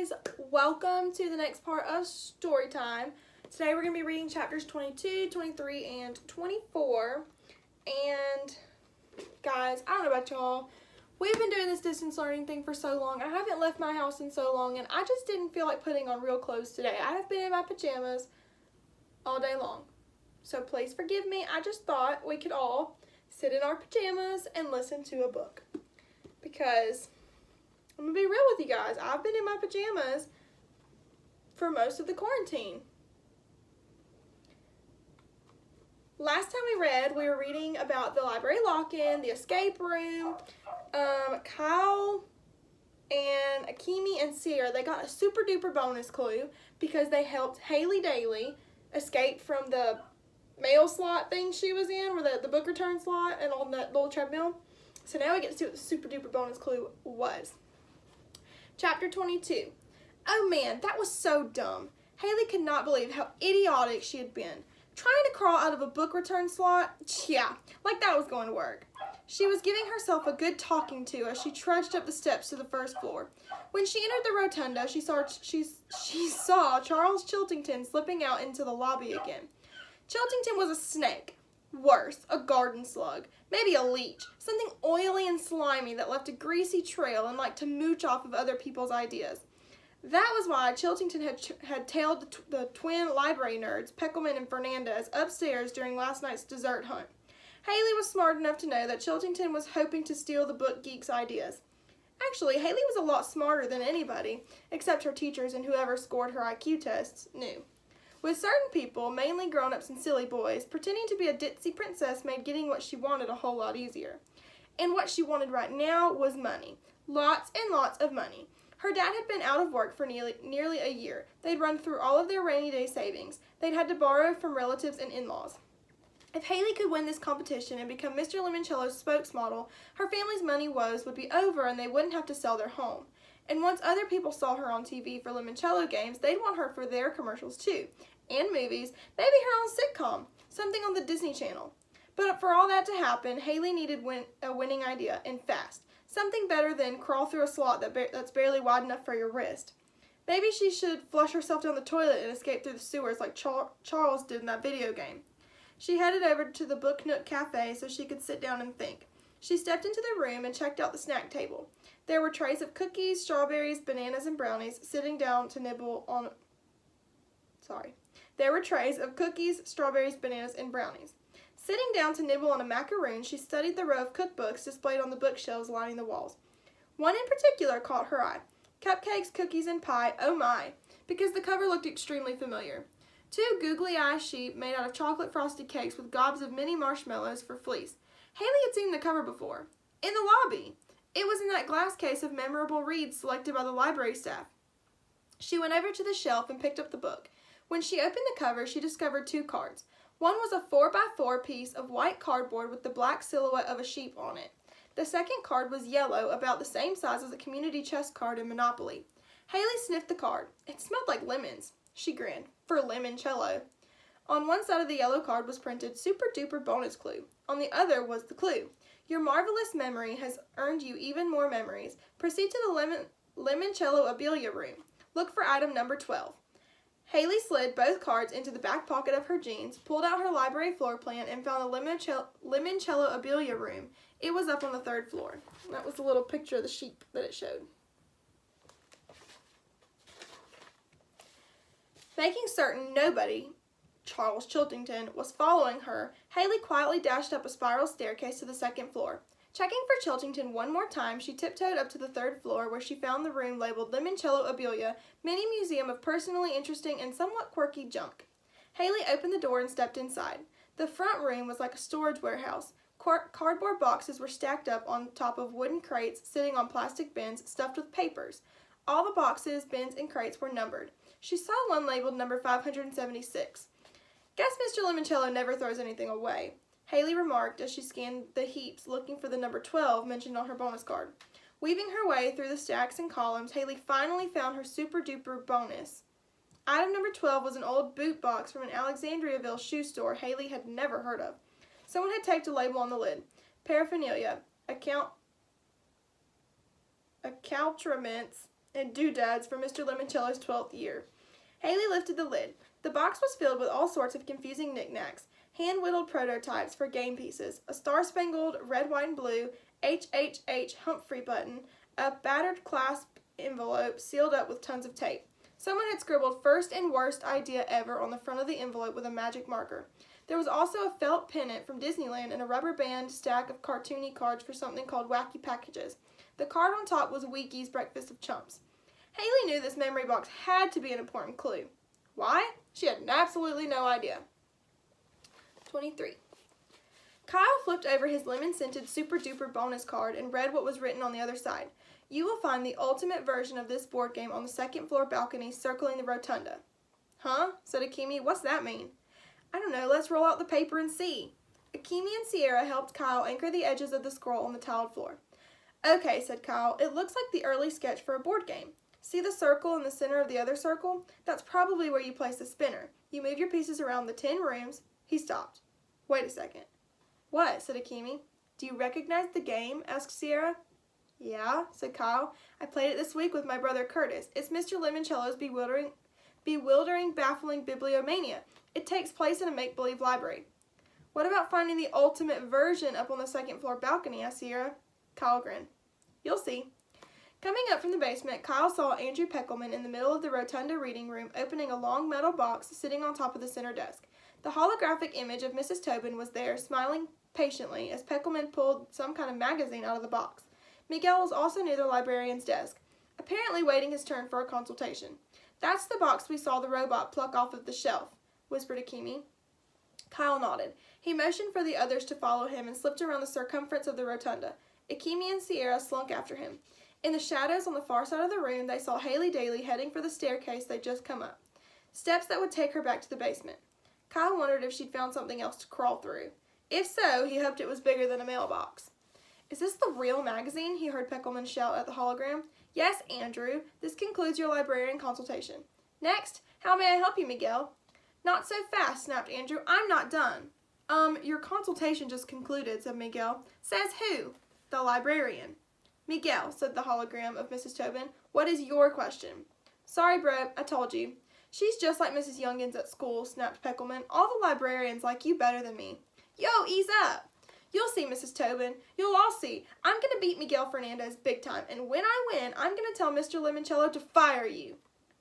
guys, welcome to the next part of story time. Today we're going to be reading chapters 22, 23, and 24. And guys, I don't know about y'all, we've been doing this distance learning thing for so long. I haven't left my house in so long, and I just didn't feel like putting on real clothes today. I have been in my pajamas all day long. So please forgive me. I just thought we could all sit in our pajamas and listen to a book. Because I'm going to be real with you guys. I've been in my pajamas for most of the quarantine. Last time we were reading about the library lock-in, the escape room. Kyle and Akemi and Sierra, they got a super duper bonus clue because they helped Haley Daly escape from the mail slot thing she was in, where the book return slot and on that little treadmill. So now we get to see what the super duper bonus clue was. Chapter 22. Oh man, that was so dumb. Haley could not believe how idiotic she had been. Trying to crawl out of a book return slot? Yeah, like that was going to work. She was giving herself a good talking to as she trudged up the steps to the first floor. When she entered the rotunda, she saw Charles Chiltington slipping out into the lobby again. Chiltington was a snake. Worse, a garden slug. Maybe a leech. Something oily and slimy that left a greasy trail and liked to mooch off of other people's ideas. That was why Chiltington had tailed the twin library nerds, Peckelman and Fernandez, upstairs during last night's dessert hunt. Haley was smart enough to know that Chiltington was hoping to steal the book geek's ideas. Actually, Haley was a lot smarter than anybody, except her teachers and whoever scored her IQ tests, knew. With certain people, mainly grown-ups and silly boys, pretending to be a ditzy princess made getting what she wanted a whole lot easier. And what she wanted right now was money. Lots and lots of money. Her dad had been out of work for nearly a year. They'd run through all of their rainy day savings. They'd had to borrow from relatives and in-laws. If Haley could win this competition and become Mr. Lemoncello's spokesmodel, her family's money woes would be over and they wouldn't have to sell their home. And once other people saw her on TV for Lemoncello games, they'd want her for their commercials too. And movies, maybe her own sitcom, something on the Disney Channel. But for all that to happen, Haley needed a winning idea, and fast. Something better than crawl through a slot that's barely wide enough for your wrist. Maybe she should flush herself down the toilet and escape through the sewers like Charles did in that video game. She headed over to the Book Nook Cafe so she could sit down and think. She stepped into the room and checked out the snack table. There were trays of cookies, strawberries, bananas, and brownies sitting down to nibble on... There were trays of cookies, strawberries, bananas, and brownies. Sitting down to nibble on a macaroon, she studied the row of cookbooks displayed on the bookshelves lining the walls. One in particular caught her eye. Cupcakes, cookies, and pie, oh my, because the cover looked extremely familiar. Two googly-eyed sheep made out of chocolate frosted cakes with gobs of mini marshmallows for fleece. Haley had seen the cover before. In the lobby. It was in that glass case of memorable reads selected by the library staff. She went over to the shelf and picked up the book. When she opened the cover, she discovered two cards. One was a 4x4 piece of white cardboard with the black silhouette of a sheep on it. The second card was yellow, about the same size as a community chest card in Monopoly. Haley sniffed the card. It smelled like lemons. She grinned. For Lemoncello. On one side of the yellow card was printed Super Duper Bonus Clue. On the other was the clue. Your marvelous memory has earned you even more memories. Proceed to the Lemoncello Abelia room. Look for item number 12. Haley slid both cards into the back pocket of her jeans, pulled out her library floor plan, and found the Lemoncello Abelia room. It was up on the 3rd floor. That was a little picture of the sheep that it showed. Making certain nobody, Charles Chiltington, was following her, Haley quietly dashed up a spiral staircase to the 2nd floor. Checking for Chiltington one more time, she tiptoed up to the 3rd floor where she found the room labeled Lemoncello Abelia, Mini Museum of Personally Interesting and Somewhat Quirky Junk. Haley opened the door and stepped inside. The front room was like a storage warehouse. Cardboard boxes were stacked up on top of wooden crates sitting on plastic bins stuffed with papers. All the boxes, bins, and crates were numbered. She saw one labeled number 576. Guess Mr. Lemoncello never throws anything away, Haley remarked as she scanned the heaps looking for the number 12 mentioned on her bonus card. Weaving her way through the stacks and columns, Haley finally found her super duper bonus. Item number 12 was an old boot box from an Alexandriaville shoe store Haley had never heard of. Someone had taped a label on the lid. Paraphernalia, accoutrements, and doodads for Mr. Lemoncello's 12th year. Haley lifted the lid. The box was filled with all sorts of confusing knickknacks, hand-whittled prototypes for game pieces, a star-spangled red, white, and blue HHH Humphrey button, a battered clasp envelope sealed up with tons of tape. Someone had scribbled "first and worst idea ever" on the front of the envelope with a magic marker. There was also a felt pennant from Disneyland and a rubber band stack of cartoony cards for something called Wacky Packages. The card on top was Weeky's Breakfast of Chumps. Haley knew this memory box had to be an important clue. Why? She had absolutely no idea. 23. Kyle flipped over his lemon-scented super-duper bonus card and read what was written on the other side. You will find the ultimate version of this board game on the second-floor balcony circling the rotunda. Huh? Said Akemi. What's that mean? I don't know. Let's roll out the paper and see. Akemi and Sierra helped Kyle anchor the edges of the scroll on the tiled floor. Okay, said Kyle. It looks like the early sketch for a board game. See the circle in the center of the other circle? That's probably where you place the spinner. You move your pieces around the 10 rooms. He stopped. Wait a second. What? Said Akemi. Do you recognize the game? Asked Sierra. Yeah, said Kyle. I played it this week with my brother Curtis. It's Mr. Lemoncello's bewildering, baffling bibliomania. It takes place in a make-believe library. What about finding the ultimate version up on the second-floor balcony? Asked Sierra. Kyle grinned. You'll see. Coming up from the basement, Kyle saw Andrew Peckelman in the middle of the rotunda reading room opening a long metal box sitting on top of the center desk. The holographic image of Mrs. Tobin was there, smiling patiently as Peckelman pulled some kind of magazine out of the box. Miguel was also near the librarian's desk, apparently waiting his turn for a consultation. That's the box we saw the robot pluck off of the shelf, whispered Akemi. Kyle nodded. He motioned for the others to follow him and slipped around the circumference of the rotunda. Akemi and Sierra slunk after him. In the shadows on the far side of the room, they saw Haley Daly heading for the staircase they'd just come up. Steps that would take her back to the basement. Kyle wondered if she'd found something else to crawl through. If so, he hoped it was bigger than a mailbox. Is this the real magazine? He heard Peckelman shout at the hologram. Yes, Andrew. This concludes your librarian consultation. Next, how may I help you, Miguel? Not so fast, snapped Andrew. I'm not done. Your consultation just concluded, said Miguel. Says who? The librarian. Miguel, said the hologram of Mrs. Tobin. What is your question? Sorry, bro, I told you. She's just like Mrs. Youngins at school, snapped Peckelman. All the librarians like you better than me. Yo, ease up. You'll see, Mrs. Tobin. You'll all see. I'm going to beat Miguel Fernandez big time, and when I win, I'm going to tell Mr. Lemoncello to fire you.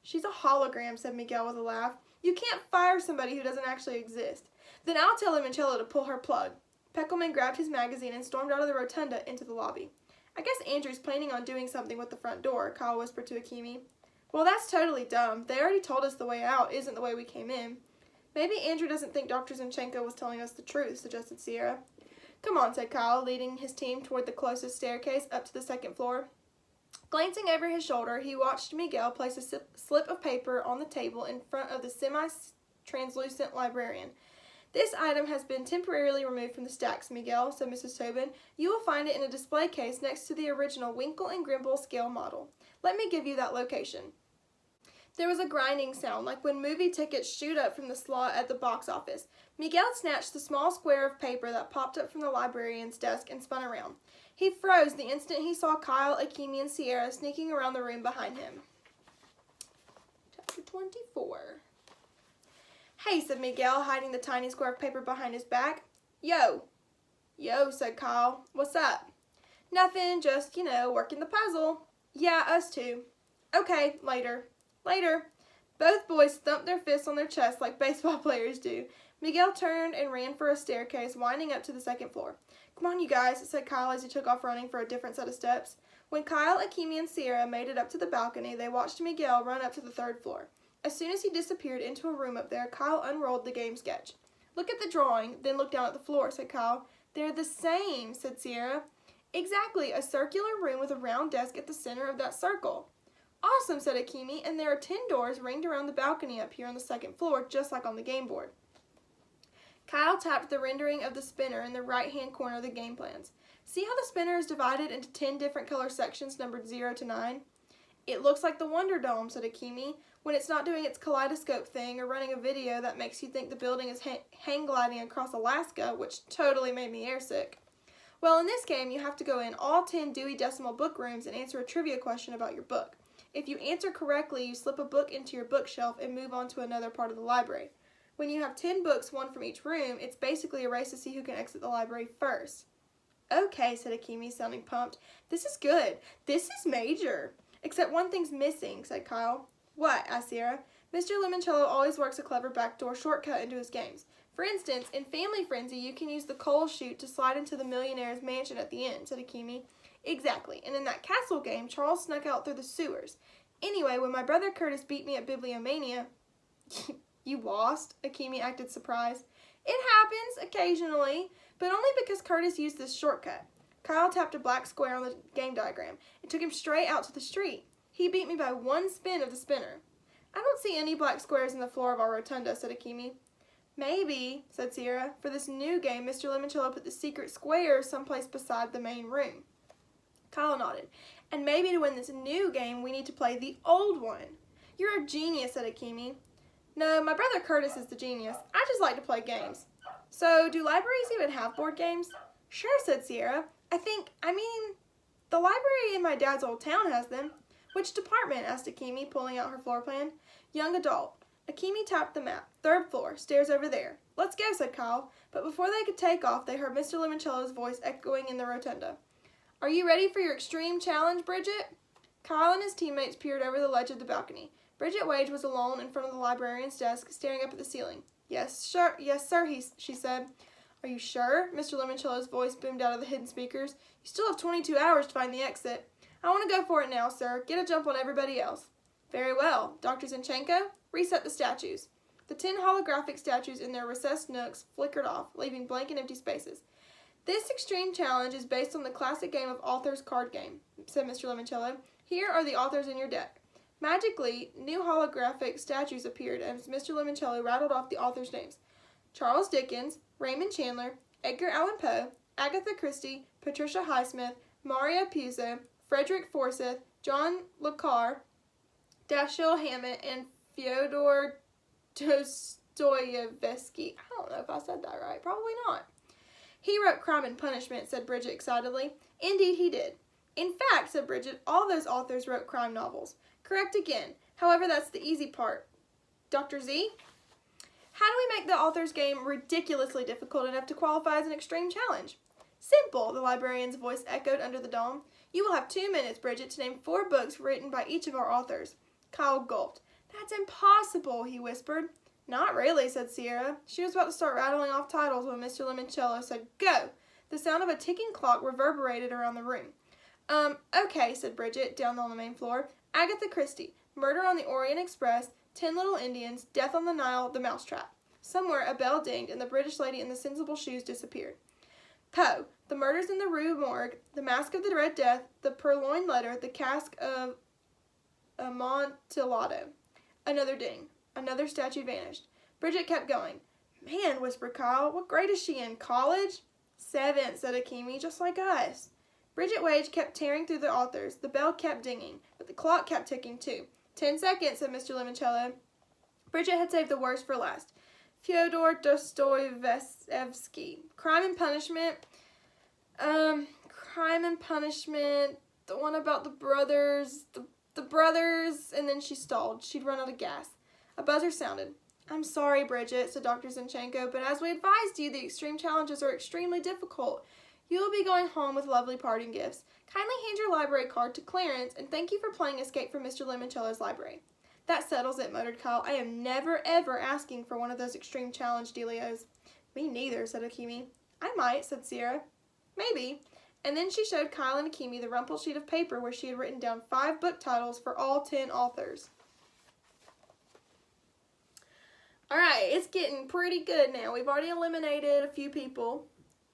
She's a hologram, said Miguel with a laugh. You can't fire somebody who doesn't actually exist. Then I'll tell Lemoncello to pull her plug. Peckelman grabbed his magazine and stormed out of the rotunda into the lobby. I guess Andrew's planning on doing something with the front door, Kyle whispered to Akemi. Well, that's totally dumb. They already told us the way out isn't the way we came in. Maybe Andrew doesn't think Dr. Zinchenko was telling us the truth, suggested Sierra. Come on, said Kyle, leading his team toward the closest staircase up to the second floor. Glancing over his shoulder, he watched Miguel place a slip of paper on the table in front of the semi-translucent librarian. This item has been temporarily removed from the stacks, Miguel, said Mrs. Tobin. You will find it in a display case next to the original Winkle and Grimble scale model. Let me give you that location. There was a grinding sound, like when movie tickets shoot up from the slot at the box office. Miguel snatched the small square of paper that popped up from the librarian's desk and spun around. He froze the instant he saw Kyle, Akemi, and Sierra sneaking around the room behind him. Chapter 24. Hey, said Miguel, hiding the tiny square of paper behind his back. Yo. Yo, said Kyle. What's up? Nothing, just, working the puzzle. Yeah, us too. Okay, later. Later. Both boys thumped their fists on their chests like baseball players do. Miguel turned and ran for a staircase, winding up to the second floor. Come on, you guys, said Kyle as he took off running for a different set of steps. When Kyle, Akemi, and Sierra made it up to the balcony, they watched Miguel run up to the third floor. As soon as he disappeared into a room up there, Kyle unrolled the game sketch. Look at the drawing, then look down at the floor, said Kyle. They're the same, said Sierra. Exactly, a circular room with a round desk at the center of that circle. Awesome, said Akemi, and there are 10 doors ringed around the balcony up here on the second floor, just like on the game board. Kyle tapped the rendering of the spinner in the right-hand corner of the game plans. See how the spinner is divided into 10 different color sections numbered 0 to 9? It looks like the Wonder Dome, said Akemi, when it's not doing its kaleidoscope thing or running a video that makes you think the building is hang gliding across Alaska, which totally made me airsick. Well, in this game, you have to go in all 10 Dewey Decimal book rooms and answer a trivia question about your book. If you answer correctly, you slip a book into your bookshelf and move on to another part of the library. When you have 10 books, one from each room, it's basically a race to see who can exit the library first. Okay, said Akemi, sounding pumped. This is good. This is major. Except one thing's missing, said Kyle. What? Asked Sierra. Mr. Lemoncello always works a clever backdoor shortcut into his games. For instance, in Family Frenzy, you can use the coal chute to slide into the millionaire's mansion at the end, said Akemi. Exactly, and in that castle game, Charles snuck out through the sewers. Anyway, when my brother Curtis beat me at Bibliomania... You lost? Akemi acted surprised. It happens, occasionally, but only because Curtis used this shortcut. Kyle tapped a black square on the game diagram. It took him straight out to the street. He beat me by one spin of the spinner. I don't see any black squares in the floor of our rotunda, said Akemi. Maybe, said Sierra, for this new game, Mr. Lemoncello put the secret square someplace beside the main room. Kyle nodded. And maybe to win this new game, we need to play the old one. You're a genius, said Akemi. No, my brother Curtis is the genius. I just like to play games. So, do libraries even have board games? Sure, said Sierra. I mean, the library in my dad's old town has them. Which department? Asked Akemi, pulling out her floor plan. Young adult. Akemi tapped the map. 3rd floor, stairs over there. Let's go, said Kyle. But before they could take off, they heard Mr. Lemoncello's voice echoing in the rotunda. Are you ready for your extreme challenge, Bridget? Kyle and his teammates peered over the ledge of the balcony. Bridget Wage was alone in front of the librarian's desk, staring up at the ceiling. Yes, sir, she said. Are you sure? Mr. Lemoncello's voice boomed out of the hidden speakers. You still have 22 hours to find the exit. I want to go for it now, sir. Get a jump on everybody else. Very well. Dr. Zinchenko, reset the statues. The 10 holographic statues in their recessed nooks flickered off, leaving blank and empty spaces. This extreme challenge is based on the classic game of Author's Card Game, said Mr. Lemoncello. Here are the authors in your deck. Magically, new holographic statues appeared as Mr. Lemoncello rattled off the authors' names. Charles Dickens, Raymond Chandler, Edgar Allan Poe, Agatha Christie, Patricia Highsmith, Mario Puzo, Frederick Forsyth, John Le Carre, Dashiell Hammett, and Fyodor Dostoevsky. I don't know if I said that right. Probably not. He wrote Crime and Punishment, said Bridget excitedly. Indeed he did. In fact, said Bridget, all those authors wrote crime novels. Correct again. However, that's the easy part. Dr. Z? How do we make the author's game ridiculously difficult enough to qualify as an extreme challenge? Simple, the librarian's voice echoed under the dome. You will have 2 minutes, Bridget, to name 4 books written by each of our authors. Kyle gulped. That's impossible, he whispered. Not really, said Sierra. She was about to start rattling off titles when Mr. Lemoncello said, Go! The sound of a ticking clock reverberated around the room. Okay, said Bridget, down on the main floor. Agatha Christie, Murder on the Orient Express, 10 Little Indians, Death on the Nile, The Mousetrap. Somewhere a bell dinged and the British lady in the sensible shoes disappeared. Poe, The Murders in the Rue Morgue, The Mask of the Red Death, The Purloined Letter, The Cask of Amontillado. Another ding. Another statue vanished. Bridget kept going. Man, whispered Kyle, what grade is she in? College? 7th, said Akemi, just like us. Bridget Wage kept tearing through the authors. The bell kept dinging, but the clock kept ticking too. 10 seconds, said Mr. Lemoncello. Bridget had saved the worst for last. Fyodor Dostoevsky. Crime and Punishment. Crime and Punishment. The one about the brothers. The brothers. And then she stalled. She'd run out of gas. A buzzer sounded. I'm sorry, Bridget, said Dr. Zinchenko, but as we advised you, the extreme challenges are extremely difficult. You will be going home with lovely parting gifts. Kindly hand your library card to Clarence, and thank you for playing Escape from Mr. Lemoncello's library. That settles it, muttered Kyle. I am never, ever asking for one of those extreme challenge dealios. Me neither, said Akemi. I might, said Sierra. Maybe. And then she showed Kyle and Akemi the rumpled sheet of paper where she had written down 5 book titles for all 10 authors. Alright, it's getting pretty good now. We've already eliminated a few people.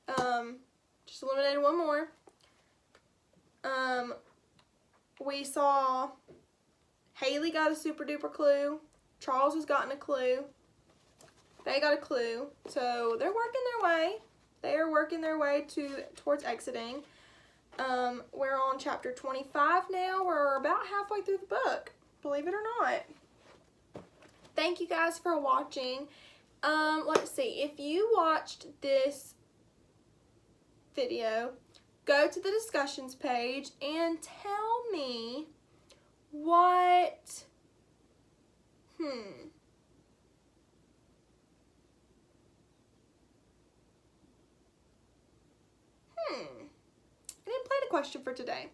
Just eliminated one more. We saw Haley got a super duper clue. Charles has gotten a clue. They got a clue. So they're working their way. They are working their way towards exiting. We're on chapter 25 now. We're about halfway through the book, believe it or not. Thank you guys for watching. Let's see. If you watched this video, go to the discussions page and tell me What? I didn't plan a question for today.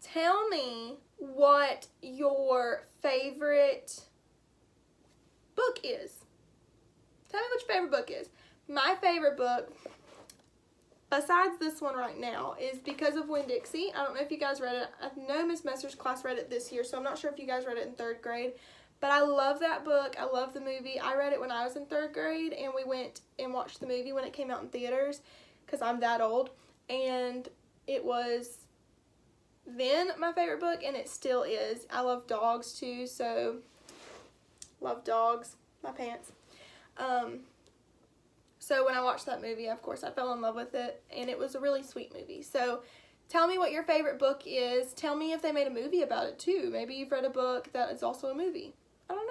Tell me what your favorite book is. Tell me what your favorite book is. My favorite book, besides this one right now, is Because of Winn-Dixie. I don't know if you guys read it. I know Miss Messer's class read it this year, so I'm not sure if you guys read it in 3rd grade. But I love that book. I love the movie. I read it when I was in 3rd grade, and we went and watched the movie when it came out in theaters, because I'm that old. And it was then my favorite book, and it still is. I love dogs too, so love dogs. My pants. So when I watched that movie, of course, I fell in love with it, and it was a really sweet movie. So tell me what your favorite book is. Tell me if they made a movie about it too. Maybe you've read a book that is also a movie. I don't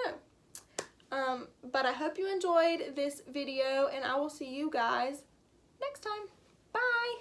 know. But I hope you enjoyed this video, and I will see you guys next time. Bye!